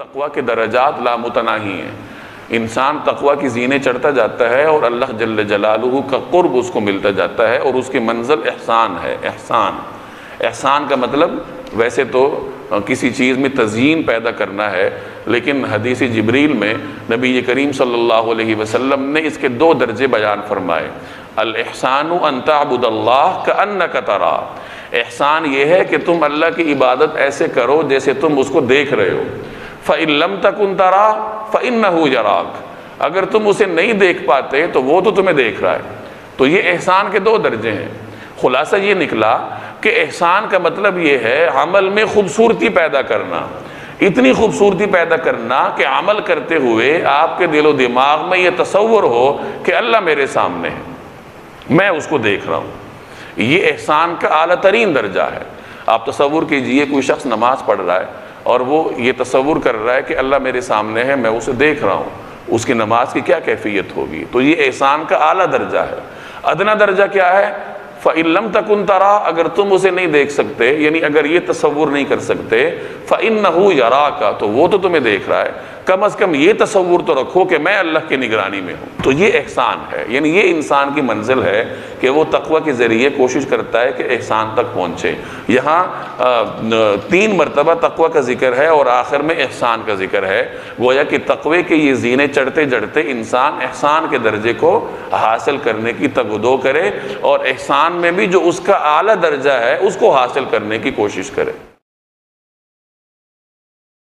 تقوی کے درجات لامتناہی ہیں، انسان تقوی کی زینے چڑھتا جاتا ہے اور اللہ جل جلالہ کا قرب اس کو ملتا جاتا ہے، اور اس کی منزل احسان ہے۔ احسان کا مطلب ویسے تو کسی چیز میں تزیین پیدا کرنا ہے، لیکن حدیث جبریل میں نبی کریم صلی اللہ علیہ وسلم نے اس کے 2 درجے بیان فرمائے۔ الاحسان ان تعبد اللہ کأنک تراہ، احسان یہ ہے کہ تم اللہ کی عبادت ایسے کرو جیسے تم اس کو دیکھ رہے ہو۔ فَإِن لَمْ تَكُنْ تَرَاهُ فَإِنَّهُ يَرَاكَ، اگر تم اسے نہیں دیکھ پاتے تو وہ تو تمہیں دیکھ رہا ہے۔ تو یہ احسان کے 2 درجے ہیں۔ خلاصہ یہ نکلا کہ احسان کا مطلب یہ ہے عمل میں خوبصورتی پیدا کرنا، اتنی خوبصورتی پیدا کرنا کہ عمل کرتے ہوئے آپ کے دل و دماغ میں یہ تصور ہو کہ اللہ میرے سامنے ہے، میں اس کو دیکھ رہا ہوں۔ یہ احسان کا اعلیٰ ترین درجہ ہے۔ آپ تصور کیجئے کوئی شخص نماز پڑھ رہا ہے اور وہ یہ تصور کر رہا ہے کہ اللہ میرے سامنے ہے، میں اسے دیکھ رہا ہوں، اس کی نماز کی کیا کیفیت ہوگی؟ تو یہ احسان کا اعلیٰ درجہ ہے۔ ادنا درجہ کیا ہے؟ فَإِن لَمْ تَكُنْ تَرَاهُ، اگر تم اسے نہیں دیکھ سکتے، یعنی اگر یہ تصور نہیں کر سکتے، فَإِنَّهُ يَرَاكَ، تو وہ تو تمہیں دیکھ رہا ہے، کم از کم یہ تصور تو رکھو کہ میں اللہ کی نگرانی میں ہوں۔ تو یہ احسان ہے، یعنی یہ انسان کی منزل ہے کہ وہ تقوی کے ذریعے کوشش کرتا ہے کہ احسان تک پہنچے۔ یہاں 3 مرتبہ تقوی کا ذکر ہے اور آخر میں احسان کا ذکر ہے، گویا کہ تقوی کے یہ زینے چڑھتے چڑھتے انسان احسان کے درجے کو حاصل کرنے کی تگ و دو کرے، اور احسان میں بھی جو اس کا اعلیٰ درجہ ہے اس کو حاصل کرنے کی کوشش کرے۔